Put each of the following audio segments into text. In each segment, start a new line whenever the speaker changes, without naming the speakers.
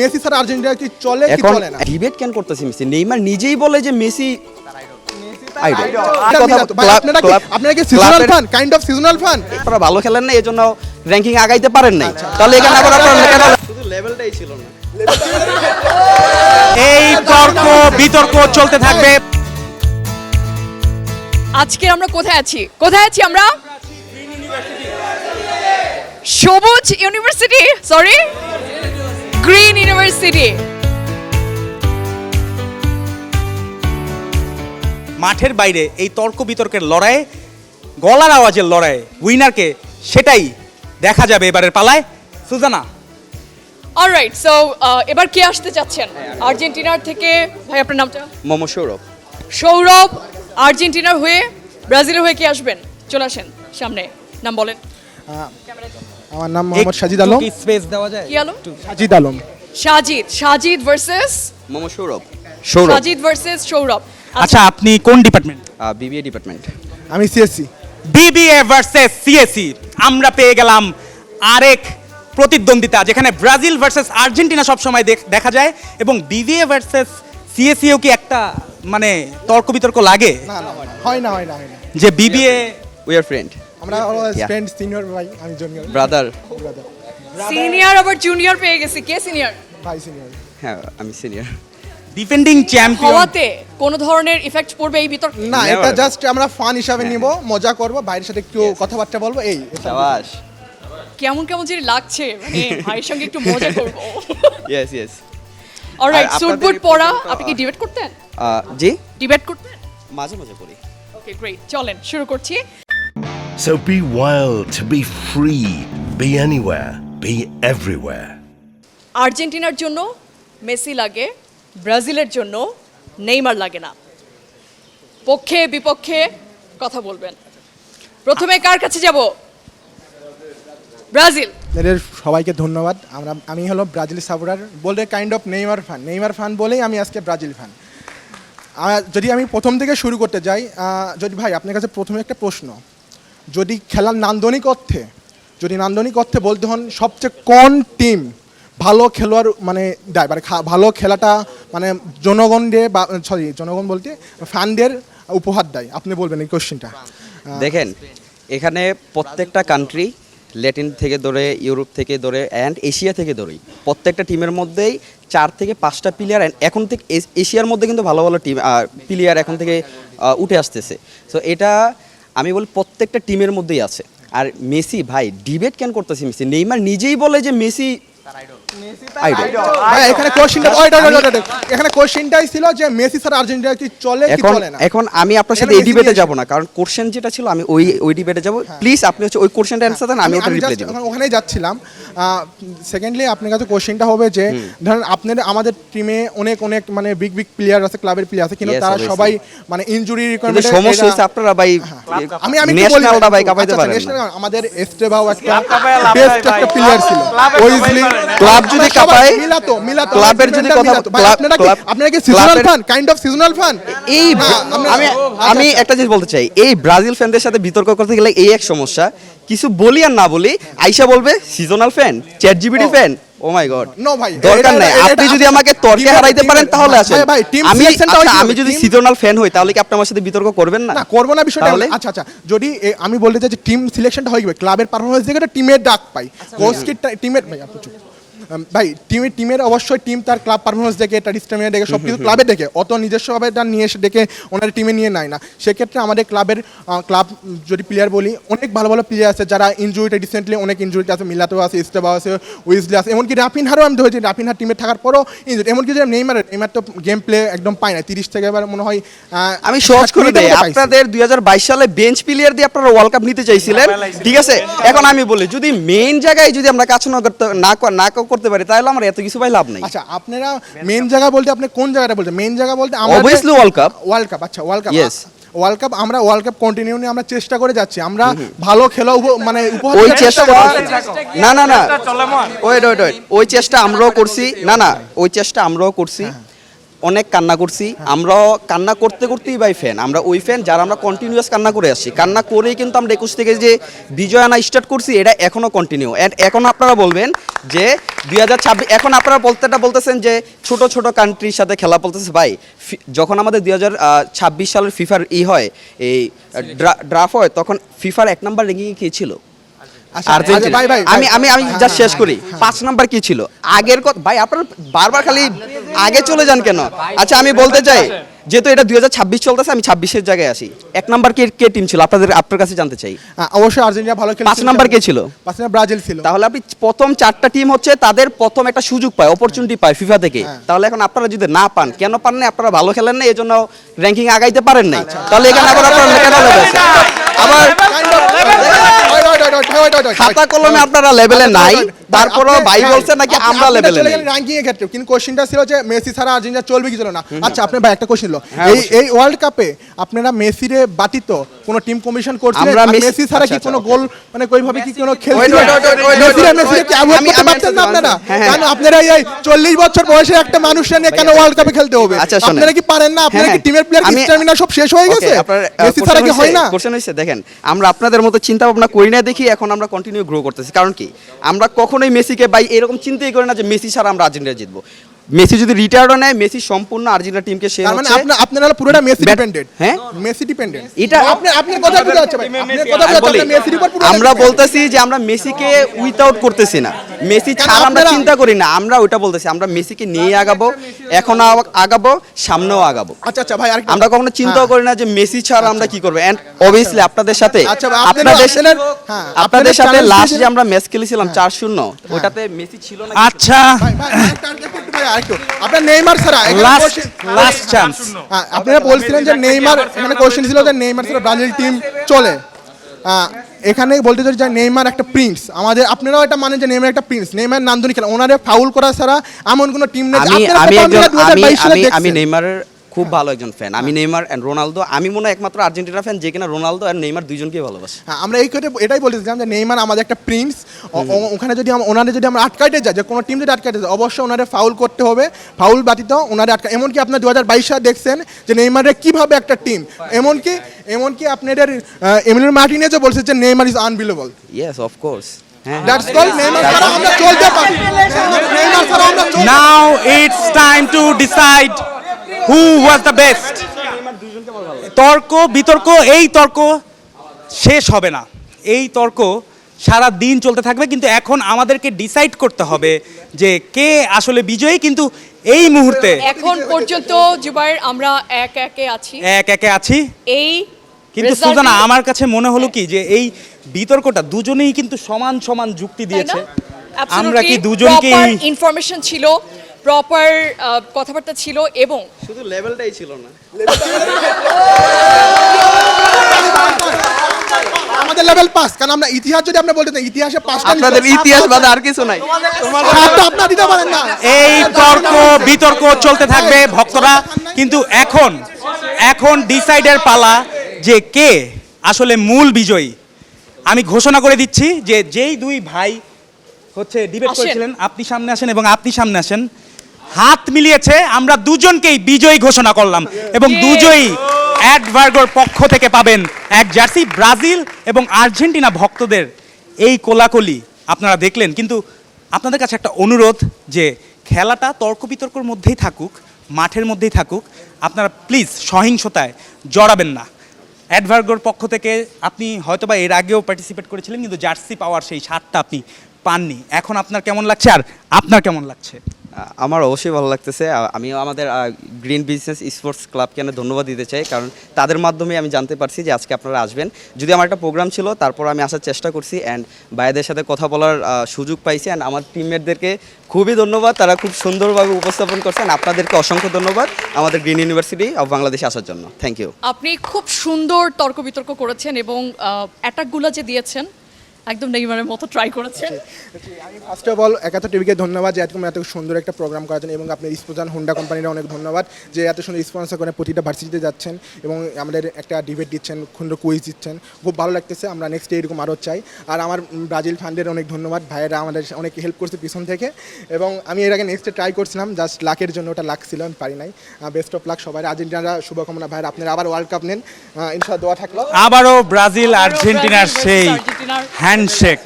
Messi ছাড়া Argentina কি চলে কি চলে না?
ডিবেট কেন করতেছি মেসি? নেইমার নিজেই বলে যে মেসি আইডল।
আপনারা কি seasonal fun, kind of seasonal fun?
আপনারা ভালো খেলেন না এজন্য র‍্যাঙ্কিং আগাইতে পারেন নাই, তাহলে এখানে আবার আপনারা কেন? শুধু লেভেলটাই ছিল না।
এই তর্ক বিতর্ক চলতে থাকবে।
আজকে আমরা কোথায় আছি? আমরা সবুজ ইউনিভার্সিটি, সরি গ্রিন ইউনিভার্সিটি।
মাঠের বাইরে এই তর্ক বিতর্কের লড়াই, গলার আওয়াজের লড়াই, উইনারকে সেটাই দেখা যাবে এবারের পালায়। সুজানা,
অলরাইট, সো এবার কে আসতে চাচ্ছেন আর্জেন্টিনার থেকে? ভাই আপনার নামটা?
মোহাম্মদ সৌরভ।
সৌরভ আর্জেন্টিনার হয়ে, ব্রাজিলের হয়ে কে আসবেন? চলে আসেন সামনে, নাম বলেন।
আমার নাম মোহাম্মদ সাজিদ আলম।
কি স্পেস দেওয়া যায়?
কি আলম?
সাজিদ আলম।
সাজিদ ভার্সেস
মোহাম্মদ সৌরভ।
সাজিদ ভার্সেস সৌরভ।
আচ্ছা, আপনি কোন ডিপার্টমেন্ট?
BBA department.
আমি সিএসসি।
BBA versus CSC. আমরা পেয়ে গেলাম আরেক প্রতিদ্বন্দ্বিতা, যেখানে ব্রাজিল ভার্সেস আর্জেন্টিনা সবসময় দেখা যায়, এবং বিবিএ ভার্সেস সিএসসিও কি একটা মানে তর্ক বিতর্ক লাগে?
না হয় না
যে বিবিএ
উই আর ফ্রেন্ড।
আমরা ফ্রেন্ড, সিনিয়র ভাই, আমি জুনিয়র
ব্রাদার।
সিনিয়র আবার জুনিয়র পেয়ে গেছি। কে সিনিয়র?
ভাই সিনিয়র।
হ্যাঁ, আমি সিনিয়র।
ডিফেন্ডিং চ্যাম্পিয়ন
হওয়াতে কোনো ধরনের ইফেক্ট পড়বে এই বিতর্ক?
না, এটা জাস্ট আমরা ফান হিসাবে নিব, মজা করব, বাইরের সাথে একটু কথাবার্তা বলবো, এই।
শাবাশ।
কেমন যে লাগছে, মানে ভাইয়ের সঙ্গে একটু মজা করব।
ইয়েস।
অলরাইট,
আর
স্যুট বুট পরা। আপনি কি ডিবেট করতেন?
জি,
ডিবেট করতেন?
মাঝে মাঝে করি।
ওকে, গ্রেট, চলেন শুরু করছি।
So be wild, be free, be anywhere, be everywhere.
আর্জেন্টিনার জন্য মেসি লাগে, ব্রাজিলের জন্য নেইমার লাগে না। পক্ষে বিপক্ষে কথা বলবেন। প্রথমে কার কাছে যাব? ব্রাজিল।
এদের সবাইকে ধন্যবাদ। আমি হলো ব্রাজিল সাপোর্টার, বলতে কাইন্ড অফ নেইমার ফান বলেই আমি আজকে ব্রাজিল ফান। যদি আমি প্রথম থেকে শুরু করতে যাই, যদি ভাই আপনার কাছে প্রথমে একটা প্রশ্ন, যদি খেলার নান্দনিক অর্থে বলতে হন, সবচেয়ে কোন টিম ভালো খেলোয়াড় মানে দেয়, মানে ভালো খেলাটা মানে জনগণ বলতে ফ্যানদের উপহার দেয়, আপনি বলবেন এই কোশ্চেনটা?
দেখেন, এখানে প্রত্যেকটা কান্ট্রি, ল্যাটিন থেকে ধরে, ইউরোপ থেকে ধরে অ্যান্ড এশিয়া থেকে ধরেই প্রত্যেকটা টিমের মধ্যেই 4 থেকে 5টা প্লেয়ার এখন থেকে এশিয়ার মধ্যে কিন্তু ভালো টিম প্লেয়ার এখন থেকে উঠে আসতেছে। সো এটা আমি বলি প্রত্যেকটা টিমের মধ্যেই আছে। আর মেসি, ভাই ডিবেট কেন করতেছি? মেসি, নেইমার নিজেই বলে যে মেসি আইডল।
ভাই এখানে কোশ্চেনটাই ছিল যে মেসি ছাড়া আর্জেন্টিনা কি চলে কি চলে না?
এখন আমি আপনার সাথে এই ডিবেটে যাব না, কারণ কোশ্চেন যেটা ছিল আমি ওই ডিবেটে যাব। প্লিজ আপনি হচ্ছে ওই কোশ্চেনটা অ্যানসার দেন, আমি ওটা রিপ্লাই দেব।
ওখানেই যাচ্ছিলাম। সেকেন্ডলি আপনার কাছে কোশ্চেনটা হবে যে ধরেন আমাদের টিমে অনেক মানে বিগ প্লেয়ার আছে, ক্লাবের প্লেয়ার আছে, কিন্তু তারা সবাই মানে ইনজুরি রিকভারি
সমস্যা হচ্ছে। আপনারা ভাই
আমি
ন্যাশনালটা ভাই কাপাইতে পারেন না।
আমাদের এস্টেভাও একটা বেস্ট একটা প্লেয়ার ছিল, ওইজলি
ক্লাব যদি কাপায়
মিলাতো
ক্লাবের যদি কথা
আপনারা কি seasonal fun, kind of seasonal fun?
এই আমি একটা জিনিস বলতে চাই, এই ব্রাজিল ফ্যানদের সাথে বিতর্ক করতে গেলে এই এক সমস্যা, কিছু বলি আর না বলি আইসা বলবে seasonal fan, ChatGPT fan. Oh my God,
no ভাই,
দরকার নাই। আপনি যদি আমাকে তর্কে হারাইতে পারেন তাহলে আসেন। আমি যদি সিজনাল ফ্যান হই তাহলে কি আপনি আমার সাথে বিতর্ক করবেন না?
না, করব না বিষয়টা। আচ্ছা, যদি আমি বলতে চাই যে টিম সিলেকশনটা হয়ে গেবে, ক্লাবের পারফরম্যান্স দেখে টিমের ডাক পাই, কোচ কি টিমের ভাই টিমের অবশ্যই টিম তার ক্লাব পারফরমেন্স দেখে, তার স্টেমিনা দেখে, সব কিছু ক্লাবে দেখে, অত নিজস্বভাবে তার নিয়ে এসে দেখে ওনার টিমে নিয়ে নেয় না। সেক্ষেত্রে আমাদের ক্লাব যদি প্লেয়ার বলি, অনেক ভালো প্লেয়ার আছে যারা ইনজুরিটা রিসেন্টলি অনেক ইনজুরিতে আছে, মিলাতো আছে, ইস্তেবাও আছে, উইজলি আছে, এমনকি রাফিনহারও আমি ধরেছি, রাফিনহার টিমে থাকার পরও ইনজুরি। এমনকি যে নেইমার তো গেম প্লে একদম পায় না, 30 থেকে এবার মনে হয়।
আমি সহজ করে দেই, আপনাদের 2022 সালে বেঞ্চ প্লেয়ার দিয়ে আপনারা ওয়ার্ল্ড কাপ নিতে চাইছিলেন, ঠিক আছে? এখন আমি বলি, যদি মেইন জায়গায় যদি আমরা কাজ না করতে পারি তাহলে আমার এত কিছু ভাই লাভ নাই।
আচ্ছা, আপনারা মেইন জায়গা বলতে আপনি কোন জায়গাটা বলতে? মেইন জায়গা বলতে
অবভিয়াসলি ওয়ার্ল্ড কাপ।
আচ্ছা, ওয়ার্ল্ড কাপ আমরা ওয়ার্ল্ড কাপ কন্টিনিউ নিয়ে আমরা চেষ্টা করে যাচ্ছি। আমরা ভালো খেলা মানে উপহার
ওই চেষ্টা না ওয়েট ওই চেষ্টা আমরাও করছি। ওই চেষ্টা আমরাও করছি। অনেক কান্না করছি, আমরাও কান্না করতে করতেই ভাই ফ্যান, আমরা ওই ফ্যান যারা আমরা কন্টিনিউয়াস কান্না করে আসছি, কান্না করেই কিন্তু আমরা 21 থেকে যে বিজয় আনা স্টার্ট করছি এটা এখনও কন্টিনিউ। অ্যান্ড এখন আপনারা বলবেন যে 2026, এখন আপনারা বলতেছেন যে ছোট ছোট কান্ট্রির সাথে খেলা বলতেছে ভাই, যখন আমাদের 2026 সালের ফিফার হয়, এই ড্রাফট হয়, তখন ফিফার 1 নাম্বার র্যাঙ্কিংয়ে কে ছিল?
আচ্ছা,
আর্জেন্টিনা।
ভাই, ভাই,
আমি জাস্ট শেষ করি, 5 নাম্বার কি ছিল আগের কথা ভাই, আপনারা বারবার খালি আগে চলে যান কেন? আচ্ছা আমি বলতে চাই, যেহেতু এটা 2026 চলতেছে, আমি 26-এর জায়গায় আসি। 1 নাম্বার কে টিম ছিল আপনার কাছে জানতে চাই।
অবশ্যই আর্জেন্টিনা ভালো খেলেছে।
5 নাম্বার কে ছিল?
5 নাম্বার ব্রাজিল ছিল।
তাহলে আপনি প্রথম 4টা টিম হচ্ছে তাদের প্রথম একটা সুযোগ পায়, অপরচুনিটি পায় ফিফা থেকে। তাহলে এখন আপনারা যদি না পান, কেন পান না? আপনারা ভালো খেলেন না, এজন্য র্যাঙ্কিং আগাইতে পারেন নাই। তাহলে এখানে আবার আপনারা কেন লেভেলে আবার খাতা কলমে আপনারা লেভেলে নাই, তারপরও ভাই বলছেন নাকি আমরা লেভেলে নাই।
র্যাঙ্কিং এর ক্ষেত্রে কিন্তু কোশ্চেনটা ছিল যে মেসি ছাড়া আর্জেন্টিনা চলবে কি চলে না। আচ্ছা আপনি ভাই একটা কোশ্চেন ছিল, এই ওয়ার্ল্ড কাপে আপনারা মেসিরে বাতিত কোন টিম কমিশন করছিলেন?
আমরা
মেসি ছাড়া কি কোনো গোল মানে কইভাবে কি কোনো
wait,
খেলছিলেন? মেসিরে কি অ্যাভয়েড করতে পারতেন না আপনারা? কেন আপনারা এই 40 বছর বয়সের একটা মানুষকে নিয়ে কেন ওয়ার্ল্ড কাপে খেলতে হবে?
আচ্ছা, শোনেন।
আপনারা কি পারেন না? আপনারা কি টিমের প্লেয়ার কি স্ট্যামিনা সব শেষ হয়ে গেছে? মেসি ছাড়া কি হয় না?
কোশ্চেন হইছে, দেখেন আমরা আপনাদের মতো চিন্তা ভাবনা করি না দেখি এখন আমরা কন্টিনিউ গ্রো করতেছি। কারণ কি, আমরা কখনোই মেসিকে ভাই এরকম চিন্তাই করি না যে মেসি ছাড়া আমরা আর্জেন্টিনা জিতবো। মেসি যদি রিটায়ার্ডও নেয়, মেসি সম্পূর্ণ আর্জেন্টিনা টিমকে সে
তার মানে
হচ্ছে
আপনারা পুরোটা মেসি ডিপেন্ডেন্ট।
হ্যাঁ,
মেসি ডিপেন্ডেন্ট।
এটা
আপনার কথা বুঝা যাচ্ছে ভাই, আপনার কথা বুঝা যাচ্ছে মেসির উপর পুরো
আমরা বলতেছি যে আমরা মেসিকে উইথআউট করতেছি না, মেসি ছাড়া আমরা চিন্তা করি না, আমরা ওইটা বলতেছি আমরা মেসিকে নিয়ে আগাবো, এখন আগাবো, সামনেও আগাবো।
আচ্ছা ভাই আরেকটা
আমরা কখনো চিন্তাও করি না যে মেসি ছাড়া আমরা কি করবো। এন্ড অবভিয়াসলি আপনাদের সাথে
আচ্ছা ভাই,
আপনাদের সাথে
challenge
লাস্ট
দিয়েছেন।
যে আমরা ম্যাচ খেলেছিলাম 4-0, ওটাতে মেসি ছিল না।
আচ্ছা,
আপনার নেইমার ছাড়া
লাস্ট চান্স।
আপনারা বলছিলেন যে নেইমার, এখানে কোশ্চেন ছিল যে নেইমার ছাড়া ব্রাজিল টিম চলে। এখানে বলতে চাই যে নেইমার একটা প্রিন্স আমাদের, আপনারাও এটা মানেন যে নেইমার একটা প্রিন্স, নেইমার নান্দনিক খেলা, ওনারে ফাউল করা ছাড়া এমন কোনো টিম নেই।
আমি নেইমারের খুব ভালো একজন ফ্যান, আমি নেইমার এন্ড রোনালদো, আমি মনে হয় একমাত্র আর্জেন্টিনা ফ্যান যে কিনা রোনালদো আর নেইমার দুইজনকেই ভালোবাসে।
আমরা এই কথা এটাই বলতেছিলাম যে নেইমার আমাদের একটা প্রিন্স, ওখানে যদি ওনারে যদি আমরা আটকাইতে যাই, যে কোনো টিম যদি আটকাইতে যায় অবশ্যই ওনারে ফাউল করতে হবে, ফাউল ব্যতীত ওনারে আটকা। এমনকি আপনার 2022 সালে দেখছেন যে নেইমারের কিভাবে একটা টিম, এমনকি আপনাদের এমিলিয়ানো মার্টিনেজও বলছে যে Neymar is unbelievable.
Yes of course, হ্যাঁ,
দ্যাটস কল নেইমার ছাড়া আমরা চলতে পারি, নেইমার ছাড়া আমরা চলতে পারি।
Now it's time to decide who was the best. তর্ক বিতর্ক, এই তর্ক শেষ হবে না, এই তর্ক সারা দিন চলতে থাকবে, কিন্তু এখন আমাদেরকে ডিসাইড করতে হবে যে কে আসলে বিজয়ী। কিন্তু এই মুহূর্তে
এখন পর্যন্ত জুবাইর আমরা এক একে আছি। এই
কিন্তু
result-এ-
সুজানা, আমার কাছে মনে হলো কি যে এই বিতর্কটা দুজনেই কিন্তু সমান সমান যুক্তি দিয়েছে। আমরা কি দুজনকে
ইনফরমেশন ছিল, প্রপার কথাবার্তা ছিল, এবং
শুধু লেভেলটাই ছিল না।
আমাদের লেভেল 5, কারণ আমরা ইতিহাস যদি আপনি বলতে চান ইতিহাসে 5টা
আপনাদের ইতিহাস বাদে আর কিছু নাই।
আপনারা দিতে পারেন না।
এই তর্ক বিতর্ক চলতে থাকবে ভক্তরা, কিন্তু এখন ডিসাইডের পালা যে কে আসলে মূল বিজয়ী। আমি ঘোষণা করে দিচ্ছি যে যেই দুই ভাই হচ্ছে ডিবেট
আসেন।
করেছিলেন, আপনি সামনে আসেন এবং আপনি সামনে আসেন, হাত মিলিয়েছে, আমরা দুজনকেই বিজয়ী ঘোষণা করলাম এবং দুজয়ই অ্যাডভার্গোর পক্ষ থেকে পাবেন এক জার্সি। ব্রাজিল এবং আর্জেন্টিনা ভক্তদের এই কোলাকুলি আপনারা দেখলেন, কিন্তু আপনাদের কাছে একটা অনুরোধ যে খেলাটা তর্ক বিতর্কের মধ্যেই থাকুক, মাঠের মধ্যেই থাকুক, আপনারা প্লিজ সহিংসতায় জড়াবেন না। অ্যাডভার্গোর পক্ষ থেকে আপনি হয়তোবা এর আগেও পার্টিসিপেট করেছিলেন, কিন্তু জার্সি পাওয়ার সেই স্বাদটা আপনি পাননি। এখন আপনার কেমন লাগছে, আর আপনার কেমন লাগছে?
আমার অবশ্যই ভালো লাগতেছে। আমিও আমাদের গ্রিন বিজনেস স্পোর্টস ক্লাবকে আমি ধন্যবাদ দিতে চাই, কারণ তাদের মাধ্যমে আমি জানতে পারছি যে আজকে আপনারা আসবেন। যদি আমার একটা প্রোগ্রাম ছিল, তারপর আমি আসার চেষ্টা করছি অ্যান্ড ভাইদের সাথে কথা বলার সুযোগ পাইছি। অ্যান্ড আমার টিমমেটদেরকে খুবই ধন্যবাদ, তারা খুব সুন্দরভাবে উপস্থাপন করছেন। আপনাদেরকে অসংখ্য ধন্যবাদ আমাদের গ্রিন ইউনিভার্সিটি অফ বাংলাদেশে আসার জন্য। Thank you.
আপনি খুব সুন্দর তর্ক বিতর্ক করেছেন এবং অ্যাটাকগুলো যে দিয়েছেন একদম নেইমারের মতো ট্রাই করেছেন।
আমি ফার্স্ট অফ অল একাত্তর টিভিকে ধন্যবাদ যে এত সুন্দর একটা প্রোগ্রাম করার জন্য, এবং আপনি স্পোজান হোন্ডা কোম্পানির অনেক ধন্যবাদ যে এত সুন্দর স্পন্সর করে প্রতিটা ভার্সিটিতে যাচ্ছেন এবং আমাদের একটা ডিবেট দিচ্ছেন, সুন্দর কুইজ দিচ্ছেন, খুব ভালো লাগতেছে। আমরা নেক্সট এরকম আরও চাই। আর আমার ব্রাজিল ফান্ডের অনেক ধন্যবাদ, ভাইয়েরা আমাদের অনেক হেল্প করছে পিছন থেকে, এবং আমি এর আগে নেক্সটে ট্রাই করছিলাম, জাস্ট লাকের জন্য ওটা লাক ছিল, আমি পারি নাই। বেস্ট অফ লাক সবাই, আর্জেন্টিনারা শুভকামনা ভাইয়ের, আপনারা আবার ওয়ার্ল্ড কাপ নেন, ইনশাআল্লাহ দোয়া থাকলো।
আবারও ব্রাজিল আর্জেন্টিনার
Brazil
সেই
versus আর্জেন্টিনার
হ্যান্ডশেক।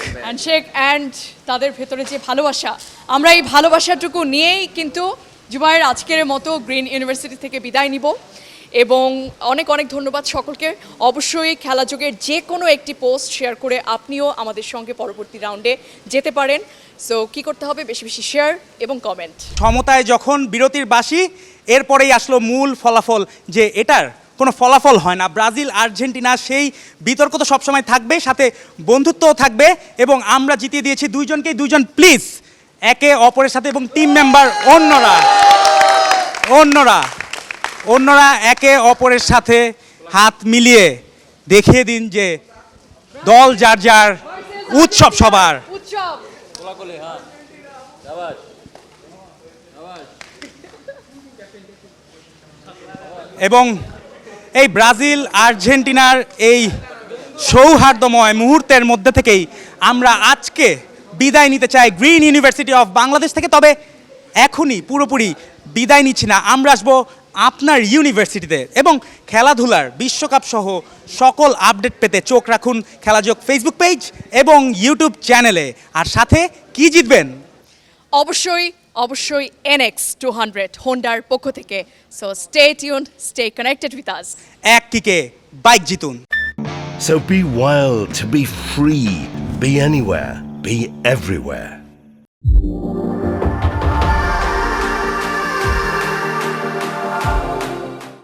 অ্যান্ড তাদের ভেতরে যে ভালোবাসা, আমরা এই ভালোবাসাটুকু নিয়েই কিন্তু জুবাইর আজকের মতো গ্রিন ইউনিভার্সিটি থেকে বিদায় নিব। এবং অনেক অনেক ধন্যবাদ সকলকে। অবশ্যই খেলাযোগের যে কোনো একটি পোস্ট শেয়ার করে আপনিও আমাদের সঙ্গে পরবর্তী রাউন্ডে যেতে পারেন। সো কি করতে হবে? বেশি বেশি শেয়ার এবং কমেন্ট।
সমতায় যখন বিরতির বাসি, এরপরেই আসলো মূল ফলাফল, যে এটার কোনো ফলাফল হয় না। ব্রাজিল আর্জেন্টিনা সেই বিতর্ক তো সবসময় থাকবে, সাথে বন্ধুত্বও থাকবে, এবং আমরা জিতিয়ে দিয়েছি দুইজনকেই। দুইজন প্লিজ একে অপরের সাথে, এবং টিম মেম্বার অন্যরা একে অপরের সাথে হাত মিলিয়ে দেখিয়ে দিন যে দল যার যার, উৎসব সবার।
উৎসব
এবং এই ব্রাজিল আর্জেন্টিনার এই সৌহার্দ্যময় মুহূর্তের মধ্যে থেকেই আমরা আজকে বিদায় নিতে চাই গ্রিন ইউনিভার্সিটি অফ বাংলাদেশ থেকে। তবে এখনই পুরোপুরি বিদায় নিচ্ছি না, আমরা আসবো আপনার ইউনিভার্সিটিতে, এবং খেলাধুলার বিশ্বকাপ সহ সকল আপডেট পেতে চোখ রাখুন খেলাযোগ ফেসবুক পেজ এবং ইউটিউব চ্যানেলে। আর সাথে কি জিতবেন?
অবশ্যই NX 200 হোন্ডার পক্ষ থেকে। So stay tuned, stay connected with us.
এক কিকে bike জিতুন।
So be wild to be free. Be anywhere. Be everywhere.